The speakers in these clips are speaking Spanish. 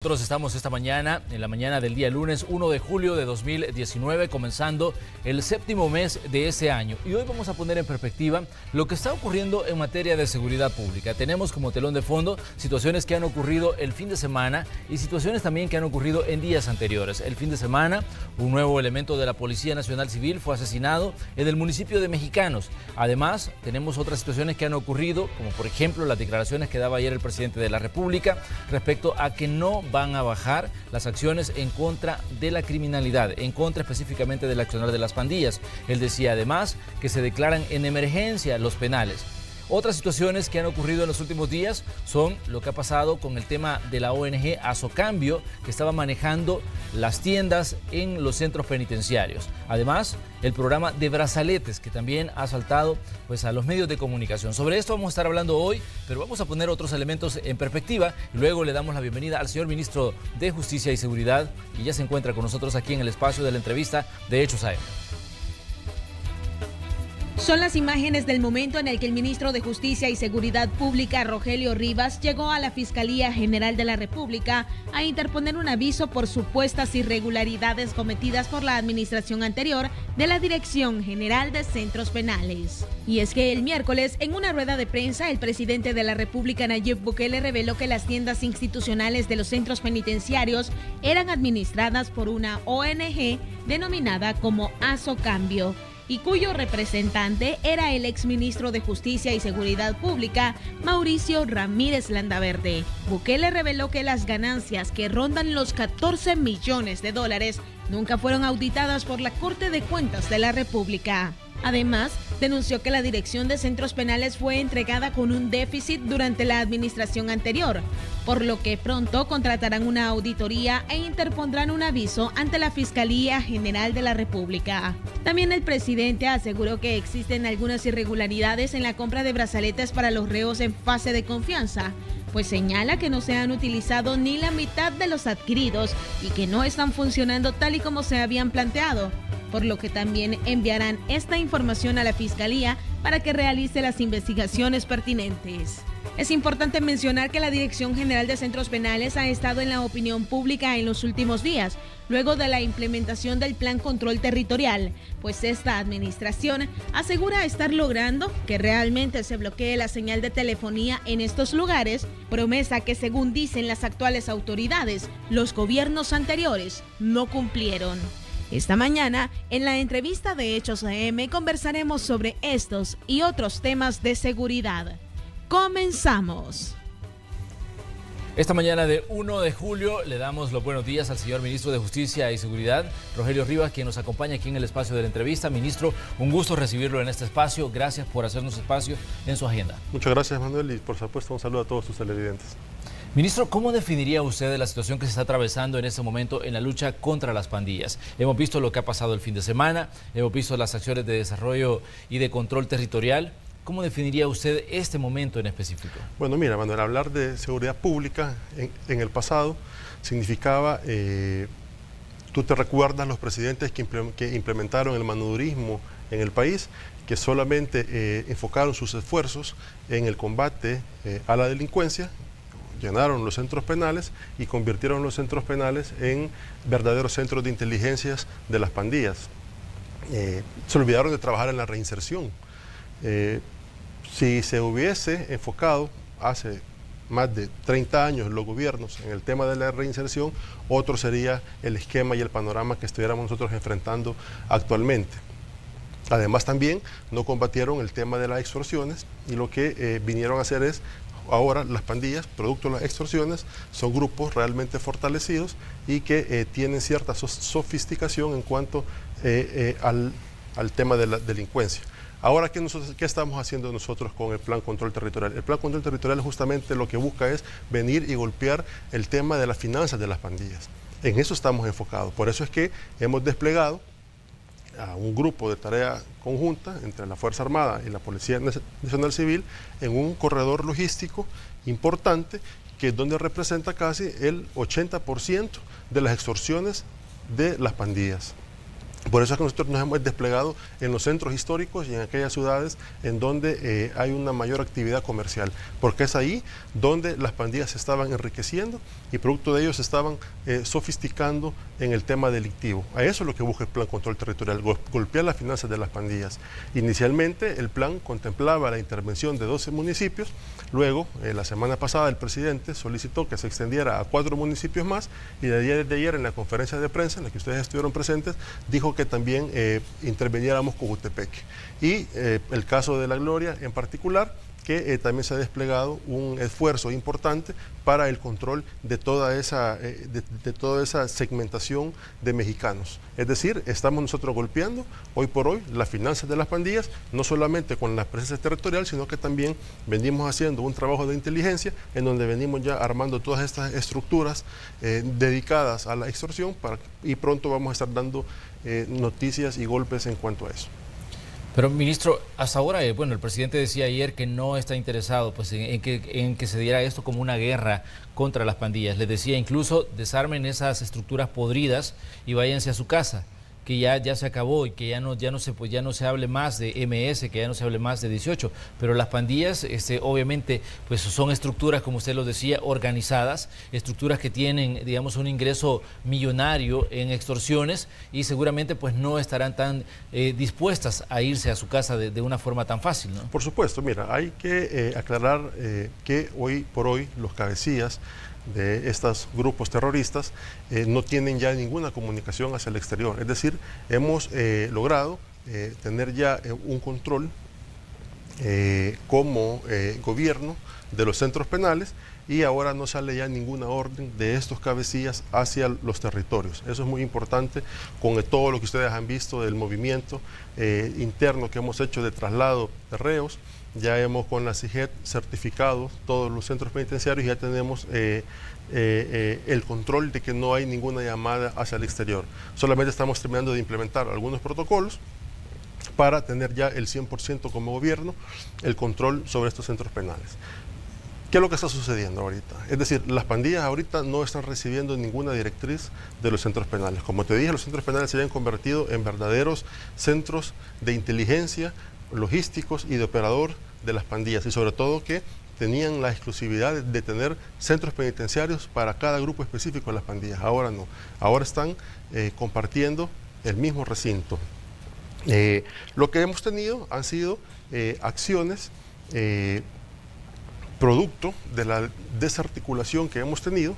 Nosotros estamos esta mañana, en la mañana del día lunes 1 de julio de 2019, comenzando el séptimo mes de este año. Y hoy vamos a poner en perspectiva lo que está ocurriendo en materia de seguridad pública. Tenemos como telón de fondo situaciones que han ocurrido el fin de semana y situaciones también que han ocurrido en días anteriores. El fin de semana, un nuevo elemento de la Policía Nacional Civil fue asesinado en el municipio de Mexicanos. Además, tenemos otras situaciones que han ocurrido, como por ejemplo las declaraciones que daba ayer el presidente de la República respecto a que no van a bajar las acciones en contra de la criminalidad, en contra específicamente del accionar de las pandillas. Él decía además que se declaran en emergencia los penales. Otras situaciones que han ocurrido en los últimos días son lo que ha pasado con el tema de la ONG Asocambio, que estaba manejando las tiendas en los centros penitenciarios. Además, el programa de brazaletes, que también ha saltado a los medios de comunicación. Sobre esto vamos a estar hablando hoy, pero vamos a poner otros elementos en perspectiva. Luego le damos la bienvenida al señor ministro de Justicia y Seguridad, que ya se encuentra con nosotros aquí en el espacio de la entrevista de Hechos AM. Son las imágenes del momento en el que el ministro de Justicia y Seguridad Pública, Rogelio Rivas, llegó a la Fiscalía General de la República a interponer un aviso por supuestas irregularidades cometidas por la administración anterior de la Dirección General de Centros Penales. Y es que el miércoles, en una rueda de prensa, el presidente de la República, Nayib Bukele, reveló que las tiendas institucionales de los centros penitenciarios eran administradas por una ONG denominada como Asocambio, y cuyo representante era el exministro de Justicia y Seguridad Pública, Mauricio Ramírez Landaverde. Bukele reveló que las ganancias, que rondan los 14 millones de dólares, nunca fueron auditadas por la Corte de Cuentas de la República. Además, denunció que la Dirección de Centros Penales fue entregada con un déficit durante la administración anterior, por lo que pronto contratarán una auditoría e interpondrán un aviso ante la Fiscalía General de la República. También el presidente aseguró que existen algunas irregularidades en la compra de brazaletes para los reos en fase de confianza, pues señala que no se han utilizado ni la mitad de los adquiridos y que no están funcionando tal y como se habían planteado, por lo que también enviarán esta información a la Fiscalía para que realice las investigaciones pertinentes. Es importante mencionar que la Dirección General de Centros Penales ha estado en la opinión pública en los últimos días, luego de la implementación del Plan Control Territorial, pues esta administración asegura estar logrando que realmente se bloquee la señal de telefonía en estos lugares, promesa que, según dicen las actuales autoridades, los gobiernos anteriores no cumplieron. Esta mañana, en la entrevista de Hechos AM, conversaremos sobre estos y otros temas de seguridad. ¡Comenzamos! Esta mañana de 1 de julio le damos los buenos días al señor ministro de Justicia y Seguridad, Rogelio Rivas, quien nos acompaña aquí en el espacio de la entrevista. Ministro, un gusto recibirlo en este espacio. Gracias por hacernos espacio en su agenda. Muchas gracias, Manuel, y por supuesto un saludo a todos sus televidentes. Ministro, ¿cómo definiría usted la situación que se está atravesando en este momento en la lucha contra las pandillas? Hemos visto lo que ha pasado el fin de semana, hemos visto las acciones de desarrollo y de control territorial. ¿Cómo definiría usted este momento en específico? Bueno, mira, Manuel, hablar de seguridad pública en el pasado significaba, tú te recuerdas los presidentes que implementaron el manudurismo en el país, que solamente enfocaron sus esfuerzos en el combate a la delincuencia, llenaron los centros penales y convirtieron los centros penales en verdaderos centros de inteligencias de las pandillas. Se olvidaron de trabajar en la reinserción. Si se hubiese enfocado hace más de 30 años los gobiernos en el tema de la reinserción, otro sería el esquema y el panorama que estuviéramos nosotros enfrentando actualmente. Además, también no combatieron el tema de las extorsiones y lo que vinieron a hacer es, ahora las pandillas, producto de las extorsiones, son grupos realmente fortalecidos y que tienen cierta sofisticación en cuanto al tema de la delincuencia. Ahora, ¿qué estamos haciendo nosotros con el Plan Control Territorial? El Plan Control Territorial justamente lo que busca es venir y golpear el tema de las finanzas de las pandillas. En eso estamos enfocados. Por eso es que hemos desplegado a un grupo de tarea conjunta entre la Fuerza Armada y la Policía Nacional Civil en un corredor logístico importante que es donde representa casi el 80% de las extorsiones de las pandillas. Por eso es que nosotros nos hemos desplegado en los centros históricos y en aquellas ciudades en donde hay una mayor actividad comercial, porque es ahí donde las pandillas se estaban enriqueciendo y producto de ellos se estaban sofisticando en el tema delictivo. A eso es lo que busca el Plan Control Territorial, golpear las finanzas de las pandillas. Inicialmente el plan contemplaba la intervención de 12 municipios, luego la semana pasada el presidente solicitó que se extendiera a 4 municipios más y desde ayer en la conferencia de prensa en la que ustedes estuvieron presentes dijo que también interveniéramos con Cojutepeque. Y el caso de La Gloria en particular, que también se ha desplegado un esfuerzo importante para el control de toda esa segmentación de mexicanos. Es decir, estamos nosotros golpeando hoy por hoy las finanzas de las pandillas, no solamente con la presencia territorial, sino que también venimos haciendo un trabajo de inteligencia en donde venimos ya armando todas estas estructuras dedicadas a la extorsión y pronto vamos a estar dando noticias y golpes en cuanto a eso. Pero, ministro, hasta ahora, bueno, el presidente decía ayer que no está interesado pues, en que se diera esto como una guerra contra las pandillas. Les decía incluso desarmen esas estructuras podridas y váyanse a su casa, que ya se acabó y que ya no se hable más de MS, que ya no se hable más de 18, pero las pandillas obviamente pues son estructuras, como usted lo decía, organizadas, estructuras que tienen, digamos, un ingreso millonario en extorsiones y seguramente pues no estarán tan dispuestas a irse a su casa de una forma tan fácil, ¿no? Por supuesto, mira, hay que aclarar que hoy por hoy los cabecillas de estos grupos terroristas no tienen ya ninguna comunicación hacia el exterior. Es decir, hemos logrado tener ya un control como gobierno de los centros penales y ahora no sale ya ninguna orden de estos cabecillas hacia los territorios. Eso es muy importante con todo lo que ustedes han visto del movimiento interno que hemos hecho de traslado de reos. Ya hemos con la CIGET certificado todos los centros penitenciarios y ya tenemos el control de que no hay ninguna llamada hacia el exterior. Solamente estamos terminando de implementar algunos protocolos para tener ya el 100% como gobierno el control sobre estos centros penales. ¿Qué es lo que está sucediendo ahorita? Es decir, las pandillas ahorita no están recibiendo ninguna directriz de los centros penales. Como te dije, los centros penales se habían convertido en verdaderos centros de inteligencia, logísticos y de operador de las pandillas y sobre todo que tenían la exclusividad de tener centros penitenciarios para cada grupo específico de las pandillas. Ahora no, ahora están compartiendo el mismo recinto. Lo que hemos tenido han sido acciones producto de la desarticulación que hemos tenido.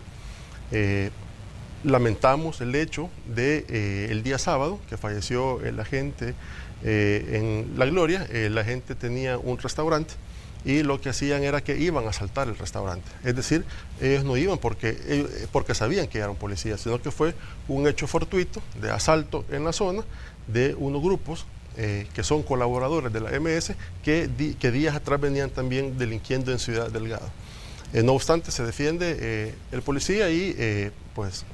Lamentamos el hecho de el día sábado que falleció el agente en La Gloria. El agente tenía un restaurante y lo que hacían era que iban a asaltar el restaurante. Es decir, ellos no iban porque sabían que eran policías, sino que fue un hecho fortuito de asalto en la zona de unos grupos que son colaboradores de la MS que días atrás venían también delinquiendo en Ciudad Delgado. No obstante, se defiende el policía y pues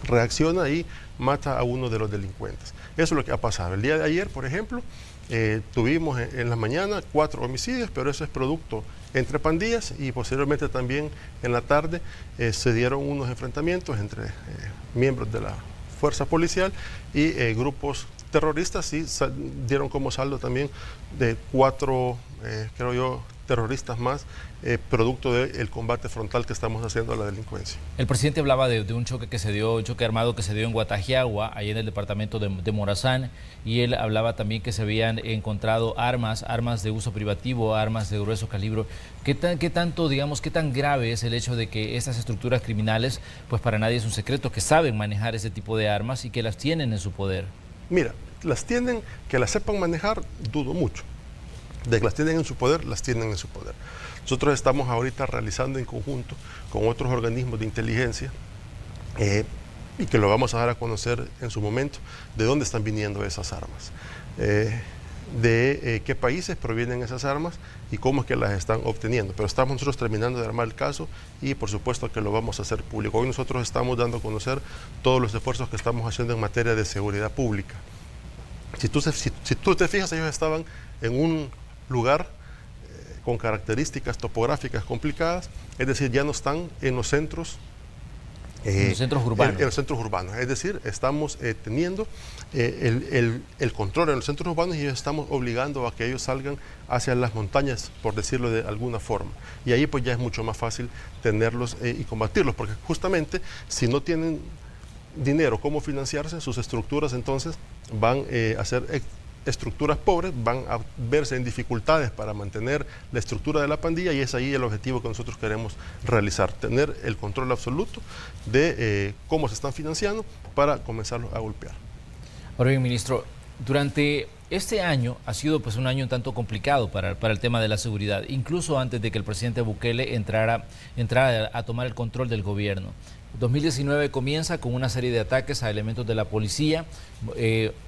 reacciona y mata a uno de los delincuentes. Eso es lo que ha pasado. El día de ayer, por ejemplo, tuvimos en la mañana 4 homicidios, pero eso es producto entre pandillas y posteriormente también en la tarde se dieron unos enfrentamientos entre miembros de la fuerza policial y grupos terroristas y dieron como saldo también de 4, creo yo, terroristas más, producto del combate frontal que estamos haciendo a la delincuencia. El presidente hablaba de un choque que se dio, un choque armado que se dio en Guatajiagua, ahí en el departamento de Morazán, y él hablaba también que se habían encontrado armas de uso privativo, armas de grueso calibre. ¿Qué tanto, digamos, qué tan grave es el hecho de que estas estructuras criminales, pues para nadie es un secreto, que saben manejar ese tipo de armas y que las tienen en su poder? Mira, que las sepan manejar, dudo mucho. De que las tienen en su poder, las tienen en su poder. Nosotros estamos ahorita realizando en conjunto con otros organismos de inteligencia y que lo vamos a dar a conocer en su momento de dónde están viniendo esas armas, de qué países provienen esas armas y cómo es que las están obteniendo. Pero estamos nosotros terminando de armar el caso y por supuesto que lo vamos a hacer público. Hoy nosotros estamos dando a conocer todos los esfuerzos que estamos haciendo en materia de seguridad pública. Si tú te fijas, ellos estaban en un lugar con características topográficas complicadas, es decir, ya no están en los centros en los centros urbanos. En los centros urbanos. Es decir, estamos teniendo el control en los centros urbanos y estamos obligando a que ellos salgan hacia las montañas, por decirlo de alguna forma. Y ahí pues ya es mucho más fácil tenerlos y combatirlos, porque justamente si no tienen dinero cómo financiarse, sus estructuras entonces van a ser estructuras pobres, van a verse en dificultades para mantener la estructura de la pandilla, y es ahí el objetivo que nosotros queremos realizar, tener el control absoluto de cómo se están financiando para comenzarlos a golpear. Ahora bien, ministro, durante este año ha sido pues un año un tanto complicado para el tema de la seguridad, incluso antes de que el presidente Bukele entrara a tomar el control del gobierno. 2019 comienza con una serie de ataques a elementos de la policía,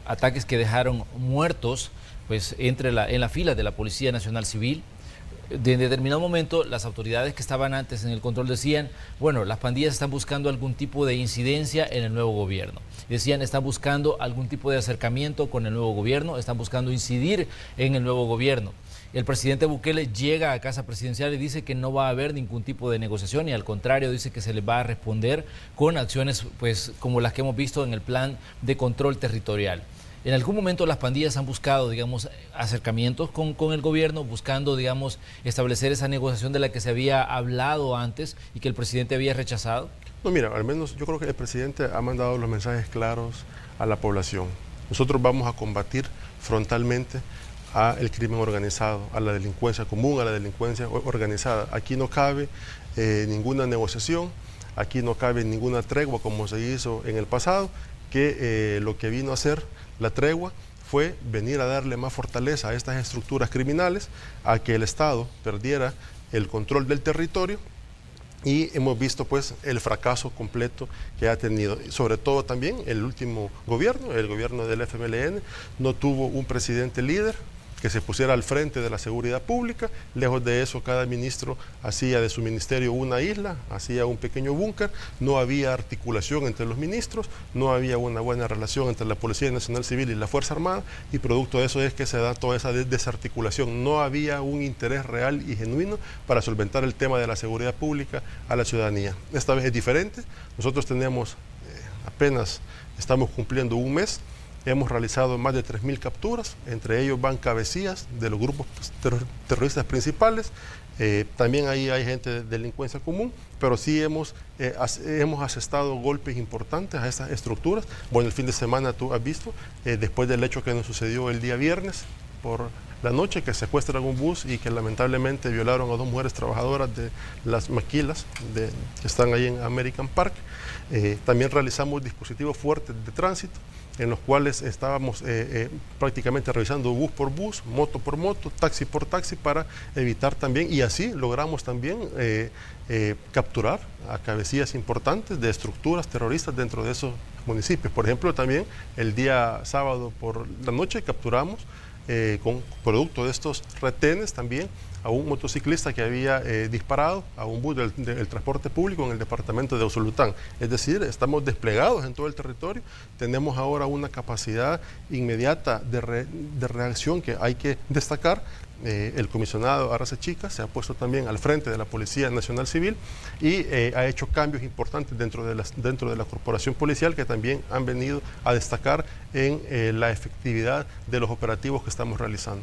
ataques que dejaron muertos pues, en la fila de la Policía Nacional Civil. En determinado momento, las autoridades que estaban antes en el control decían, bueno, las pandillas están buscando algún tipo de incidencia en el nuevo gobierno. Decían, están buscando algún tipo de acercamiento con el nuevo gobierno, están buscando incidir en el nuevo gobierno. El presidente Bukele llega a Casa Presidencial y dice que no va a haber ningún tipo de negociación y al contrario dice que se les va a responder con acciones pues, como las que hemos visto en el plan de control territorial. En algún momento las pandillas han buscado, digamos, acercamientos con el gobierno, buscando, digamos, establecer esa negociación de la que se había hablado antes y que el presidente había rechazado. No, mira, al menos yo creo que el presidente ha mandado los mensajes claros a la población. Nosotros vamos a combatir frontalmente al crimen organizado, a la delincuencia común, a la delincuencia organizada. Aquí no cabe ninguna negociación, aquí no cabe ninguna tregua como se hizo en el pasado, que lo que vino a hacer la tregua fue venir a darle más fortaleza a estas estructuras criminales, a que el Estado perdiera el control del territorio, y hemos visto pues el fracaso completo que ha tenido. Sobre todo también el último gobierno, el gobierno del FMLN, no tuvo un presidente líder que se pusiera al frente de la seguridad pública. Lejos de eso, cada ministro hacía de su ministerio una isla, hacía un pequeño búnker, no había articulación entre los ministros, no había una buena relación entre la Policía Nacional Civil y la Fuerza Armada, y producto de eso es que se da toda esa desarticulación. No había un interés real y genuino para solventar el tema de la seguridad pública a la ciudadanía. Esta vez es diferente. Nosotros tenemos, apenas estamos cumpliendo un mes, hemos realizado más de 3.000 capturas, entre ellos van cabecillas de los grupos terroristas principales. También ahí hay gente de delincuencia común, pero sí hemos asestado golpes importantes a estas estructuras. Bueno, el fin de semana tú has visto, después del hecho que nos sucedió el día viernes por la noche, que secuestran un bus y que lamentablemente violaron a 2 mujeres trabajadoras de las maquilas que están ahí en American Park. También realizamos dispositivos fuertes de tránsito, en los cuales estábamos prácticamente revisando bus por bus, moto por moto, taxi por taxi, para evitar también, y así logramos también capturar a cabecillas importantes de estructuras terroristas dentro de esos municipios. Por ejemplo, también el día sábado por la noche capturamos con producto de estos retenes también a un motociclista que había disparado a un bus del transporte público en el departamento de Usulután. Es decir, estamos desplegados en todo el territorio, tenemos ahora una capacidad inmediata de reacción que hay que destacar. El comisionado Arce Chica se ha puesto también al frente de la Policía Nacional Civil y ha hecho cambios importantes dentro de la corporación policial, que también han venido a destacar en la efectividad de los operativos que estamos realizando.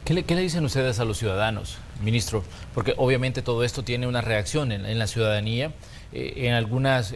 ¿Qué le dicen ustedes a los ciudadanos, ministro? Porque obviamente todo esto tiene una reacción en la ciudadanía. En algunos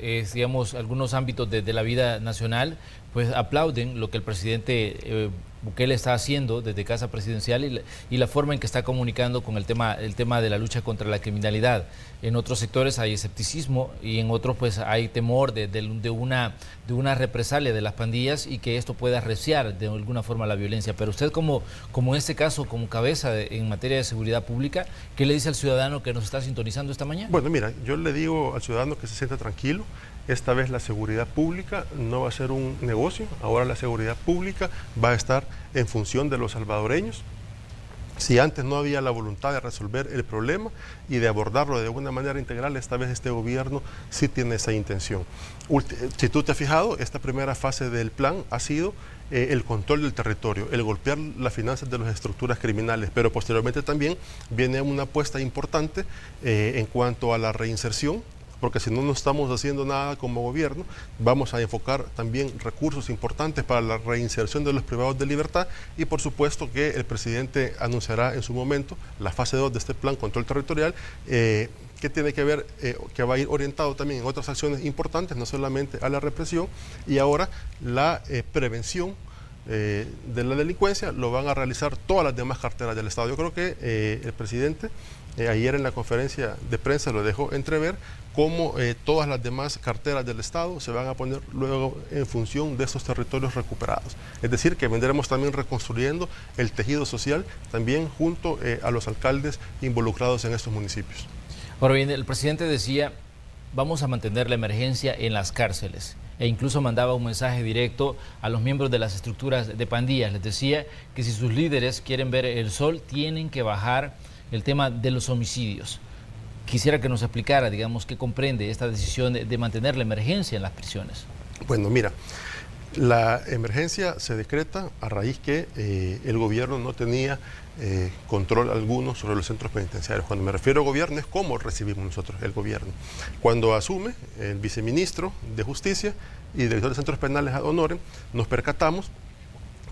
ámbitos de la vida nacional, pues aplauden lo que el presidente Bukele está haciendo desde Casa Presidencial y la forma en que está comunicando con el tema de la lucha contra la criminalidad. En otros sectores hay escepticismo y en otros pues hay temor de una represalia de las pandillas y que esto pueda arreciar de alguna forma la violencia. Pero usted como en este caso, como cabeza en materia de seguridad pública, ¿qué le dice al ciudadano que nos está sintonizando esta mañana? Bueno, mira, yo le digo al ciudadano que se sienta tranquilo. Esta vez la seguridad pública no va a ser un negocio, ahora la seguridad pública va a estar en función de los salvadoreños. Si antes no había la voluntad de resolver el problema y de abordarlo de una manera integral, esta vez este gobierno sí tiene esa intención. Si tú te has fijado, esta primera fase del plan ha sido el control del territorio, el golpear las finanzas de las estructuras criminales, pero posteriormente también viene una apuesta importante en cuanto a la reinserción, porque si no, no estamos haciendo nada como gobierno. Vamos a enfocar también recursos importantes para la reinserción de los privados de libertad y por supuesto que el presidente anunciará en su momento la fase 2 de este plan control territorial, que tiene que ver, que va a ir orientado también en otras acciones importantes, no solamente a la represión, y ahora la prevención de la delincuencia lo van a realizar todas las demás carteras del Estado. Yo creo que el presidente ayer en la conferencia de prensa lo dejó entrever, cómo todas las demás carteras del Estado se van a poner luego en función de estos territorios recuperados. Es decir, que vendremos también reconstruyendo el tejido social también junto a los alcaldes involucrados en estos municipios. Ahora bien, el presidente decía, vamos a mantener la emergencia en las cárceles, e incluso mandaba un mensaje directo a los miembros de las estructuras de pandillas. Les decía que si sus líderes quieren ver el sol, tienen que bajar el tema de los homicidios. Quisiera que nos explicara, digamos, qué comprende esta decisión de mantener la emergencia en las prisiones. Bueno, mira, la emergencia se decreta a raíz que el gobierno no tenía control alguno sobre los centros penitenciarios. Cuando me refiero a gobierno es cómo recibimos nosotros el gobierno. Cuando asume el viceministro de Justicia y director de centros penales ad honorem, nos percatamos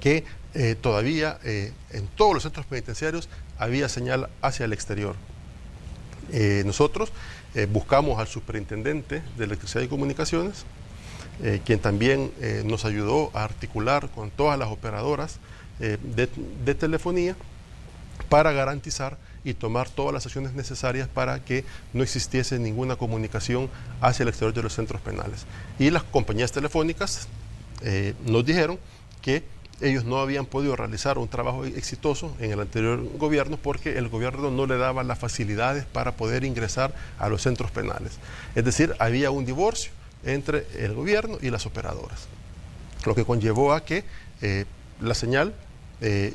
que todavía en todos los centros penitenciarios había señal hacia el exterior. Nosotros buscamos al superintendente de Electricidad y Comunicaciones, quien también nos ayudó a articular con todas las operadoras de telefonía para garantizar y tomar todas las acciones necesarias para que no existiese ninguna comunicación hacia el exterior de los centros penales. Y las compañías telefónicas nos dijeron que ellos no habían podido realizar un trabajo exitoso en el anterior gobierno porque el gobierno no le daba las facilidades para poder ingresar a los centros penales. Es decir, había un divorcio entre el gobierno y las operadoras, lo que conllevó a que la señal,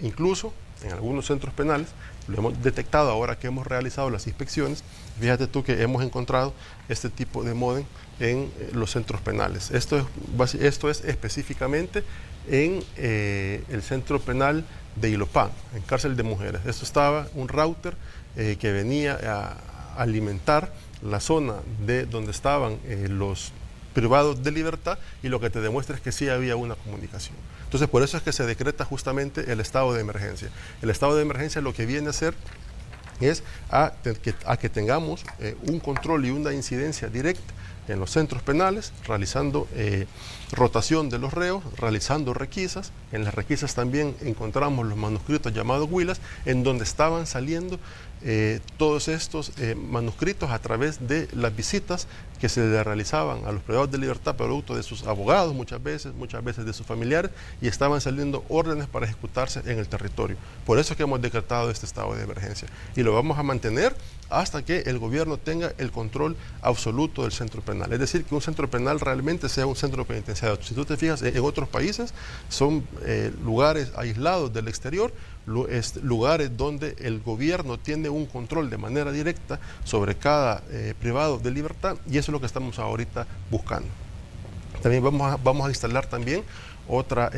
incluso en algunos centros penales, lo hemos detectado ahora que hemos realizado las inspecciones. Fíjate tú que hemos encontrado este tipo de módem en los centros penales. Esto es específicamente en el centro penal de Ilopán, en cárcel de mujeres. Esto estaba un router que venía a alimentar la zona de donde estaban los privados de libertad, y lo que te demuestra es que sí había una comunicación. Entonces, por eso es que se decreta justamente el estado de emergencia. El estado de emergencia lo que viene a hacer es a que tengamos un control y una incidencia directa en los centros penales, realizando rotación de los reos, realizando requisas. En las requisas también encontramos los manuscritos llamados huilas, en donde estaban saliendo todos estos manuscritos a través de las visitas que se le realizaban a los privados de libertad producto de sus abogados muchas veces de sus familiares, y estaban saliendo órdenes para ejecutarse en el territorio. Por eso es que hemos decretado este estado de emergencia y lo vamos a mantener hasta que el gobierno tenga el control absoluto del centro penal. Es decir, que un centro penal realmente sea un centro penitenciario. Si tú te fijas, en otros países son lugares aislados del exterior, lugares donde el gobierno tiene un control de manera directa sobre cada privado de libertad, y eso es lo que estamos ahorita buscando. También vamos a instalar también otra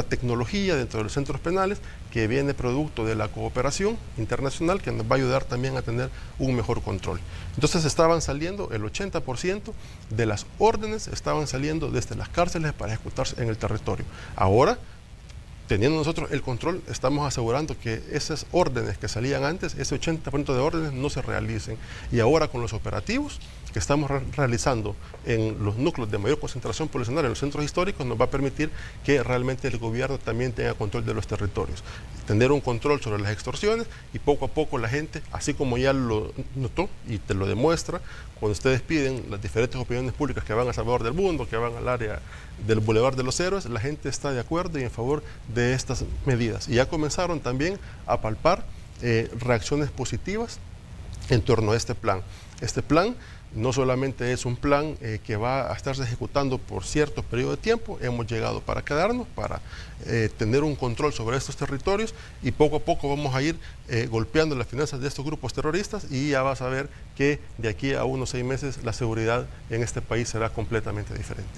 tecnología dentro de los centros penales que viene producto de la cooperación internacional, que nos va a ayudar también a tener un mejor control. Entonces estaban saliendo el 80% de las órdenes, estaban saliendo desde las cárceles para ejecutarse en el territorio. Ahora, teniendo nosotros el control, estamos asegurando que esas órdenes que salían antes, ese 80% de órdenes no se realicen. Y ahora con los operativos que estamos realizando en los núcleos de mayor concentración poblacional, en los centros históricos, nos va a permitir que realmente el gobierno también tenga control de los territorios, tener un control sobre las extorsiones, y poco a poco la gente, así como ya lo notó y te lo demuestra, cuando ustedes piden las diferentes opiniones públicas que van a Salvador del Mundo, que van al área del Boulevard de los Héroes, la gente está de acuerdo y en favor de estas medidas. Y ya comenzaron también a palpar reacciones positivas en torno a este plan. Este plan no solamente es un plan que va a estarse ejecutando por cierto periodo de tiempo, hemos llegado para quedarnos, para tener un control sobre estos territorios, y poco a poco vamos a ir golpeando las finanzas de estos grupos terroristas, y ya vas a ver que de aquí a unos 6 meses la seguridad en este país será completamente diferente.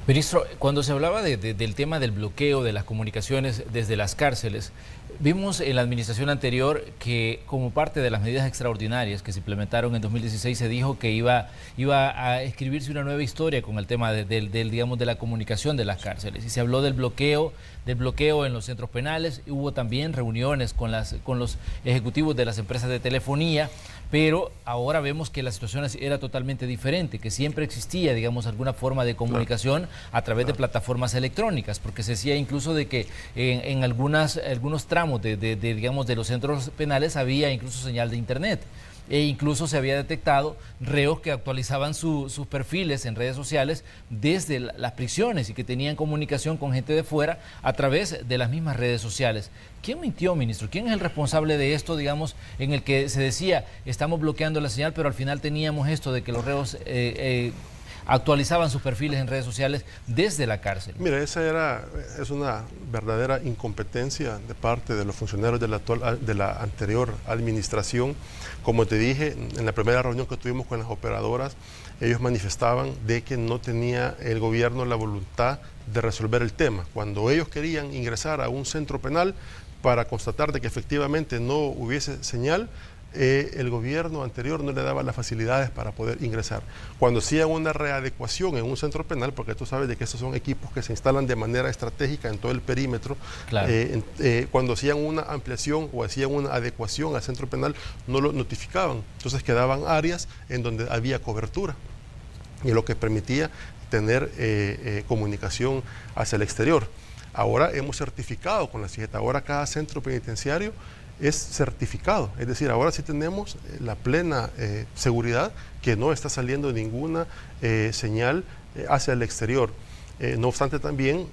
Ministro, cuando se hablaba del tema del bloqueo de las comunicaciones desde las cárceles, Vimos en la administración anterior que como parte de las medidas extraordinarias que se implementaron en 2016 se dijo que iba a escribirse una nueva historia con el tema digamos, de la comunicación de las cárceles, y se habló del bloqueo en los centros penales. Hubo también reuniones con los ejecutivos de las empresas de telefonía, pero ahora vemos que la situación era totalmente diferente, que siempre existía, digamos, alguna forma de comunicación a través de plataformas electrónicas, porque se decía incluso de que en algunos tramos digamos, de los centros penales había incluso señal de internet. E incluso se había detectado reos que actualizaban sus perfiles en redes sociales desde las prisiones y que tenían comunicación con gente de fuera a través de las mismas redes sociales. ¿Quién mintió, ministro? ¿Quién es el responsable de esto, digamos, en el que se decía estamos bloqueando la señal, pero al final teníamos esto de que los reos actualizaban sus perfiles en redes sociales desde la cárcel? Mira, es una verdadera incompetencia de parte de los funcionarios de la anterior administración. Como te dije, en la primera reunión que tuvimos con las operadoras, ellos manifestaban de que no tenía el gobierno la voluntad de resolver el tema. Cuando ellos querían ingresar a un centro penal para constatar de que efectivamente no hubiese señal, el gobierno anterior no le daba las facilidades para poder ingresar. Cuando hacían una readecuación en un centro penal, porque tú sabes de que estos son equipos que se instalan de manera estratégica en todo el perímetro, claro. Cuando hacían una ampliación o hacían una adecuación al centro penal, no lo notificaban. Entonces quedaban áreas en donde había cobertura, y lo que permitía tener comunicación hacia el exterior. Ahora hemos certificado con la CIGETA, ahora cada centro penitenciario es certificado, es decir, ahora sí tenemos la plena seguridad que no está saliendo ninguna señal hacia el exterior. No obstante, también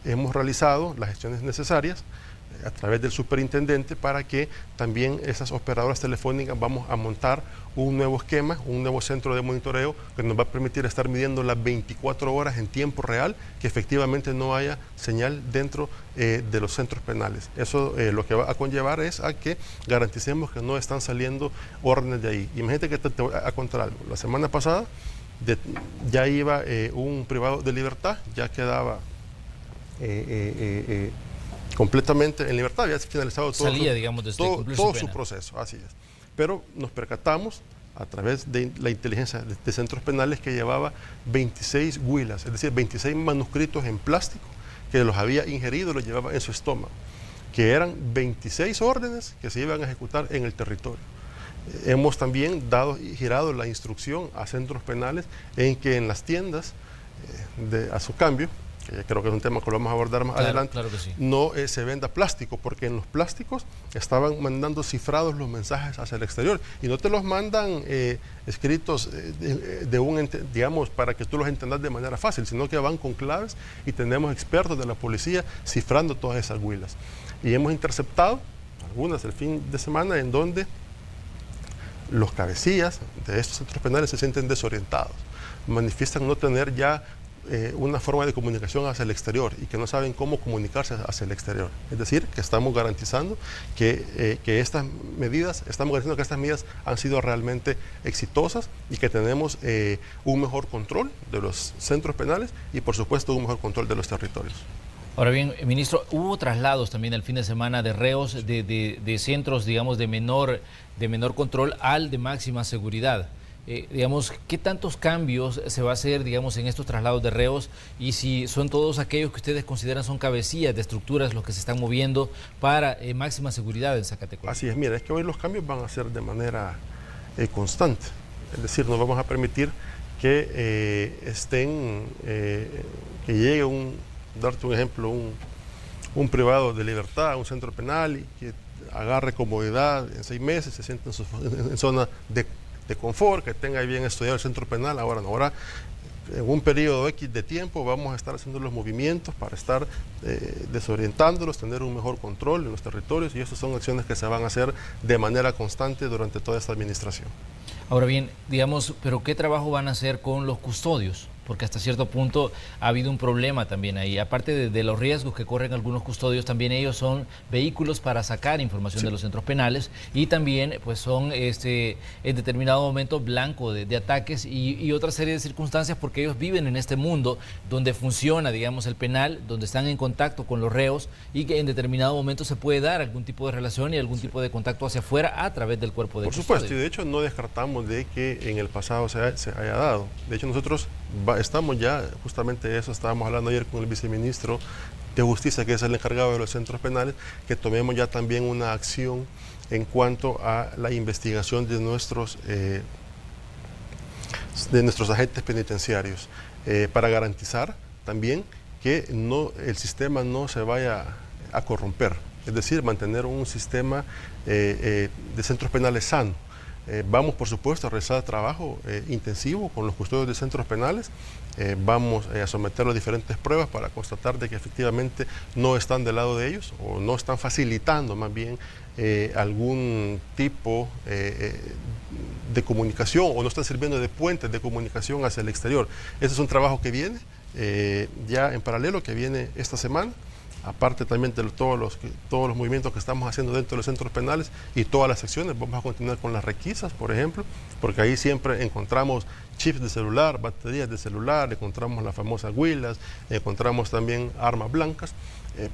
hemos realizado las gestiones necesarias a través del superintendente para que también esas operadoras telefónicas vamos a montar un nuevo esquema, un nuevo centro de monitoreo que nos va a permitir estar midiendo las 24 horas en tiempo real que efectivamente no haya señal dentro de los centros penales. Eso lo que va a conllevar es a que garanticemos que no están saliendo órdenes de ahí. Imagínate que te voy a contar algo. La semana pasada ya iba un privado de libertad, ya quedaba completamente en libertad, había finalizado todo su proceso, así es. Pero nos percatamos a través de la inteligencia de centros penales que llevaba 26 huilas, es decir, 26 manuscritos en plástico que los había ingerido y los llevaba en su estómago, que eran 26 órdenes que se iban a ejecutar en el territorio. Hemos también dado y girado la instrucción a centros penales en que en las tiendas, a su cambio, que creo que es un tema que lo vamos a abordar más adelante, claro que sí, no se venda plástico, porque en los plásticos estaban mandando cifrados los mensajes hacia el exterior y no te los mandan escritos digamos, para que tú los entendas de manera fácil, sino que van con claves y tenemos expertos de la policía cifrando todas esas huilas. Y hemos interceptado algunas el fin de semana en donde los cabecillas de estos centros penales se sienten desorientados, manifiestan no tener ya una forma de comunicación hacia el exterior y que no saben cómo comunicarse hacia el exterior. Es decir, que estamos garantizando que estas medidas han sido realmente exitosas y que tenemos un mejor control de los centros penales y, por supuesto, un mejor control de los territorios. Ahora bien, ministro, hubo traslados también el fin de semana de reos de centros, digamos, de menor control al de máxima seguridad. Digamos, ¿qué tantos cambios se va a hacer, digamos, en estos traslados de reos? Y si son todos aquellos que ustedes consideran son cabecillas de estructuras los que se están moviendo para máxima seguridad en Zacateco. Así es, mira, es que hoy los cambios van a ser de manera constante. Es decir, no vamos a permitir que que llegue darte un ejemplo, un privado de libertad a un centro penal y que agarre comodidad en 6 meses, se siente en zona de confort, que tenga bien estudiado el centro penal. Ahora no, ahora en un periodo X de tiempo vamos a estar haciendo los movimientos para estar desorientándolos, tener un mejor control en los territorios, y estas son acciones que se van a hacer de manera constante durante toda esta administración. Ahora bien, digamos, ¿pero qué trabajo van a hacer con los custodios? porque hasta cierto punto ha habido un problema también ahí. Aparte de los riesgos que corren algunos custodios, también ellos son vehículos para sacar información de los centros penales y también pues son en determinado momento blanco de ataques y otra serie de circunstancias, porque ellos viven en este mundo donde funciona, digamos, el penal, donde están en contacto con los reos y que en determinado momento se puede dar algún tipo de relación y algún tipo de contacto hacia afuera a través del cuerpo de custodio. Por supuesto, y de hecho no descartamos de que en el pasado se haya dado. De hecho nosotros estamos ya, justamente de eso estábamos hablando ayer con el viceministro de Justicia, que es el encargado de los centros penales, que tomemos ya también una acción en cuanto a la investigación de nuestros agentes penitenciarios, para garantizar también que el sistema no se vaya a corromper, es decir, mantener un sistema de centros penales sano. Vamos, por supuesto, a realizar trabajo intensivo con los custodios de centros penales. Vamos a someter las diferentes pruebas para constatar de que efectivamente no están del lado de ellos o no están facilitando más bien algún tipo de comunicación o no están sirviendo de puentes de comunicación hacia el exterior. Ese es un trabajo que viene ya en paralelo, que viene esta semana. Aparte también de todos los movimientos que estamos haciendo dentro de los centros penales y todas las secciones, vamos a continuar con las requisas, por ejemplo, porque ahí siempre encontramos chips de celular, baterías de celular, encontramos las famosas huilas, encontramos también armas blancas,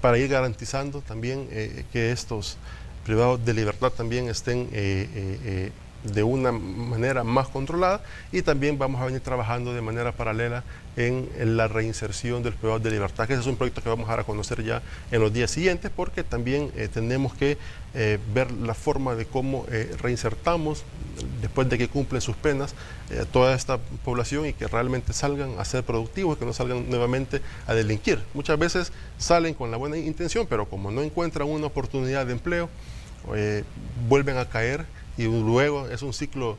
para ir garantizando también que estos privados de libertad también estén de una manera más controlada, y también vamos a venir trabajando de manera paralela en la reinserción del privado de libertad, que ese es un proyecto que vamos a dar a conocer ya en los días siguientes, porque también tenemos que ver la forma de cómo reinsertamos después de que cumplen sus penas toda esta población y que realmente salgan a ser productivos, que no salgan nuevamente a delinquir. Muchas veces salen con la buena intención, pero como no encuentran una oportunidad de empleo, vuelven a caer y luego es un círculo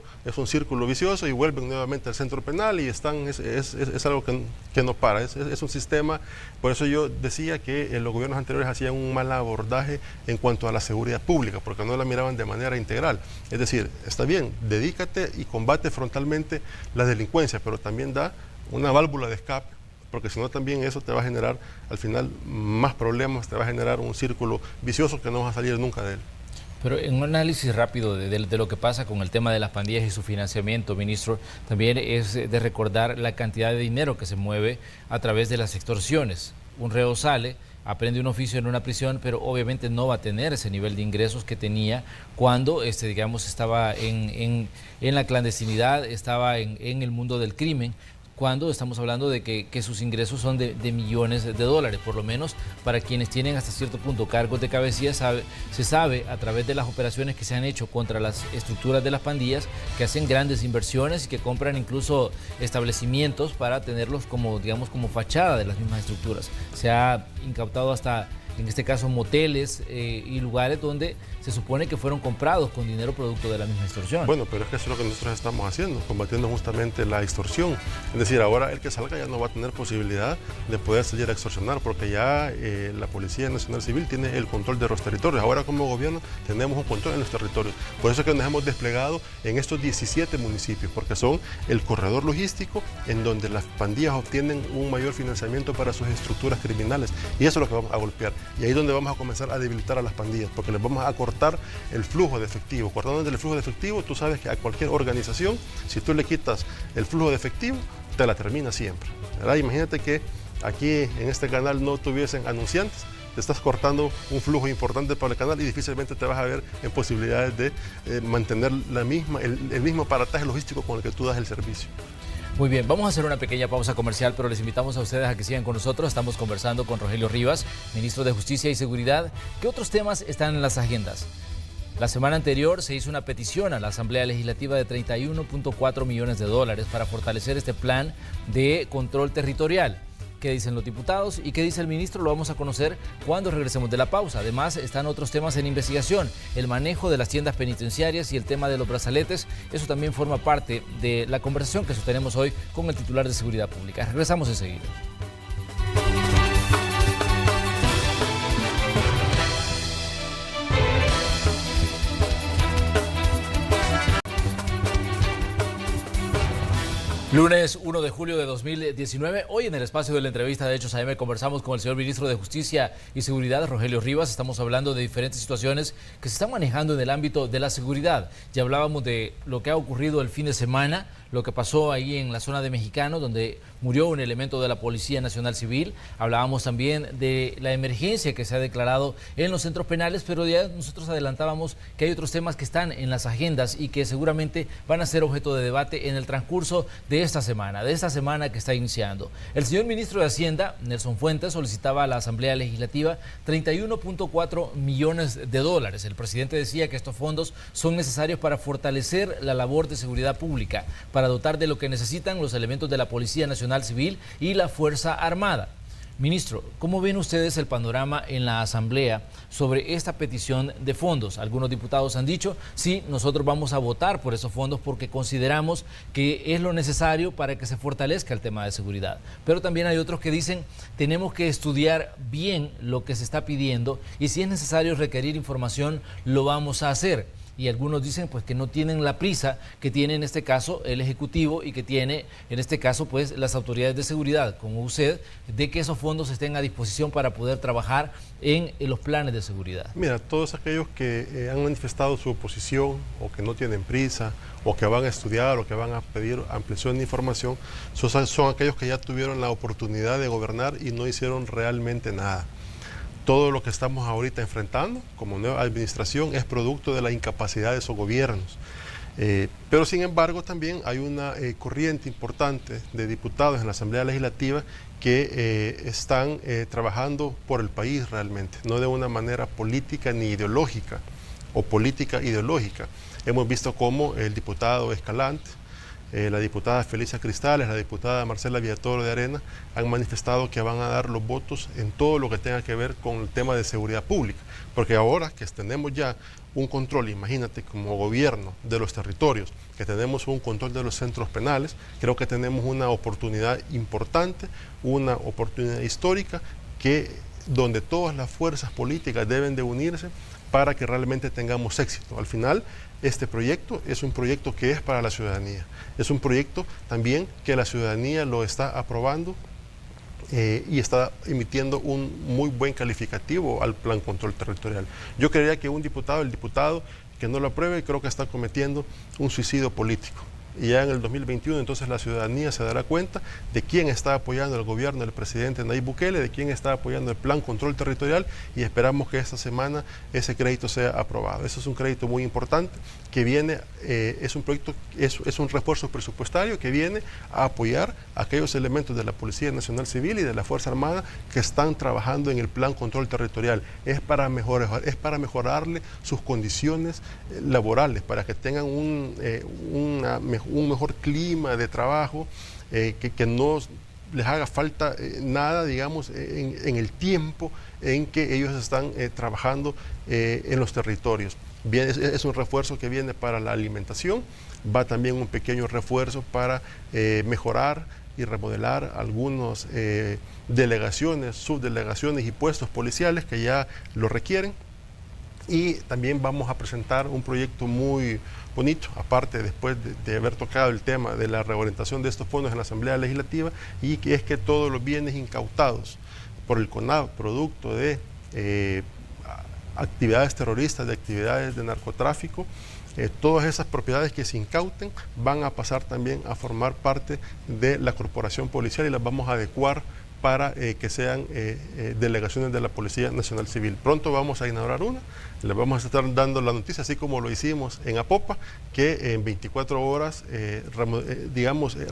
vicioso y vuelven nuevamente al centro penal y es algo que no para, es un sistema. Por eso yo decía que los gobiernos anteriores hacían un mal abordaje en cuanto a la seguridad pública, porque no la miraban de manera integral. Es decir, está bien, dedícate y combate frontalmente la delincuencia, pero también da una válvula de escape, porque si no también eso te va a generar al final más problemas, te va a generar un círculo vicioso que no vas a salir nunca de él. Pero en un análisis rápido de lo que pasa con el tema de las pandillas y su financiamiento, ministro, también es de recordar la cantidad de dinero que se mueve a través de las extorsiones. Un reo sale, aprende un oficio en una prisión, pero obviamente no va a tener ese nivel de ingresos que tenía cuando digamos, estaba en la clandestinidad, estaba en el mundo del crimen, cuando estamos hablando de que sus ingresos son de millones de dólares, por lo menos para quienes tienen hasta cierto punto cargos de cabecilla. Se sabe a través de las operaciones que se han hecho contra las estructuras de las pandillas, que hacen grandes inversiones y que compran incluso establecimientos para tenerlos como, digamos, como fachada de las mismas estructuras. Se ha incautado hasta, en este caso, moteles y lugares donde se supone que fueron comprados con dinero producto de la misma extorsión. Bueno, pero es que eso es lo que nosotros estamos haciendo, combatiendo justamente la extorsión. Es decir, ahora el que salga ya no va a tener posibilidad de poder salir a extorsionar, porque ya la Policía Nacional Civil tiene el control de los territorios. Ahora como gobierno tenemos un control en los territorios. Por eso es que nos hemos desplegado en estos 17 municipios, porque son el corredor logístico en donde las pandillas obtienen un mayor financiamiento para sus estructuras criminales. Y eso es lo que vamos a golpear. Y ahí es donde vamos a comenzar a debilitar a las pandillas, porque les vamos a cortar el flujo de efectivo. Cortando el flujo de efectivo, tú sabes que a cualquier organización, si tú le quitas el flujo de efectivo, te la termina siempre, ¿verdad? Imagínate que aquí en este canal no tuviesen anunciantes, te estás cortando un flujo importante para el canal y difícilmente te vas a ver en posibilidades de mantener el mismo aparataje logístico con el que tú das el servicio. Muy bien, vamos a hacer una pequeña pausa comercial, pero les invitamos a ustedes a que sigan con nosotros. Estamos conversando con Rogelio Rivas, ministro de Justicia y Seguridad. ¿Qué otros temas están en las agendas? La semana anterior se hizo una petición a la Asamblea Legislativa de 31.4 millones de dólares para fortalecer este plan de control territorial. ¿Qué dicen los diputados y qué dice el ministro? Lo vamos a conocer cuando regresemos de la pausa. Además, están otros temas en investigación, el manejo de las tiendas penitenciarias y el tema de los brazaletes. Eso también forma parte de la conversación que sostenemos hoy con el titular de Seguridad Pública. Regresamos enseguida. Lunes 1 de julio de 2019, hoy en el espacio de la entrevista de Hechos AM conversamos con el señor ministro de Justicia y Seguridad, Rogelio Rivas. Estamos hablando de diferentes situaciones que se están manejando en el ámbito de la seguridad. Ya hablábamos de lo que ha ocurrido el fin de semana, lo que pasó ahí en la zona de Mexicano, donde murió un elemento de la Policía Nacional Civil. Hablábamos también de la emergencia que se ha declarado en los centros penales, pero ya nosotros adelantábamos que hay otros temas que están en las agendas y que seguramente van a ser objeto de debate en el transcurso de esta semana que está iniciando. El señor ministro de Hacienda, Nelson Fuentes, solicitaba a la Asamblea Legislativa 31.4 millones de dólares. El presidente decía que estos fondos son necesarios para fortalecer la labor de seguridad pública, para dotar de lo que necesitan los elementos de la Policía Nacional Civil y la Fuerza Armada. Ministro, ¿cómo ven ustedes el panorama en la Asamblea sobre esta petición de fondos? Algunos diputados han dicho, sí, nosotros vamos a votar por esos fondos porque consideramos que es lo necesario para que se fortalezca el tema de seguridad. Pero también hay otros que dicen, tenemos que estudiar bien lo que se está pidiendo y si es necesario requerir información, lo vamos a hacer. Y algunos dicen pues que no tienen la prisa que tiene en este caso el Ejecutivo y que tiene en este caso pues las autoridades de seguridad, como usted, de que esos fondos estén a disposición para poder trabajar en los planes de seguridad. Mira, todos aquellos que han manifestado su oposición o que no tienen prisa o que van a estudiar o que van a pedir ampliación de información, son aquellos que ya tuvieron la oportunidad de gobernar y no hicieron realmente nada. Todo lo que estamos ahorita enfrentando como nueva administración es producto de la incapacidad de esos gobiernos. Pero sin embargo también hay una corriente importante de diputados en la Asamblea Legislativa que están trabajando por el país realmente, no de una manera política ni ideológica o política ideológica. Hemos visto cómo el diputado Escalante, la diputada Felicia Cristales, la diputada Marcela Villatoro de Arena han manifestado que van a dar los votos en todo lo que tenga que ver con el tema de seguridad pública, porque ahora que tenemos ya un control, imagínate como gobierno de los territorios, que tenemos un control de los centros penales, creo que tenemos una oportunidad importante, una oportunidad histórica donde todas las fuerzas políticas deben de unirse para que realmente tengamos éxito. Al final, este proyecto es un proyecto que es para la ciudadanía. Es un proyecto también que la ciudadanía lo está aprobando y está emitiendo un muy buen calificativo al Plan Control Territorial. Yo creería que el diputado que no lo apruebe, creo que está cometiendo un suicidio político. Y ya en el 2021 entonces la ciudadanía se dará cuenta de quién está apoyando el gobierno del presidente Nayib Bukele, de quién está apoyando el Plan Control Territorial y esperamos que esta semana ese crédito sea aprobado. Eso es un crédito muy importante que viene, es un refuerzo presupuestario que viene a apoyar a aquellos elementos de la Policía Nacional Civil y de la Fuerza Armada que están trabajando en el Plan Control Territorial. Es para mejorarle sus condiciones laborales, para que tengan un mejor clima de trabajo, que no les haga falta nada, digamos, en el tiempo en que ellos están trabajando en los territorios. Bien, es un refuerzo que viene para la alimentación, va también un pequeño refuerzo para mejorar y remodelar algunas delegaciones, subdelegaciones y puestos policiales que ya lo requieren. Y también vamos a presentar un proyecto muy bonito, aparte después de haber tocado el tema de la reorientación de estos fondos en la Asamblea Legislativa, y que es que todos los bienes incautados por el CONAV, producto de actividades terroristas, de actividades de narcotráfico, todas esas propiedades que se incauten van a pasar también a formar parte de la corporación policial y las vamos a adecuar para que sean delegaciones de la Policía Nacional Civil. Pronto vamos a inaugurar una, les vamos a estar dando la noticia, así como lo hicimos en Apopa, que en 24 horas,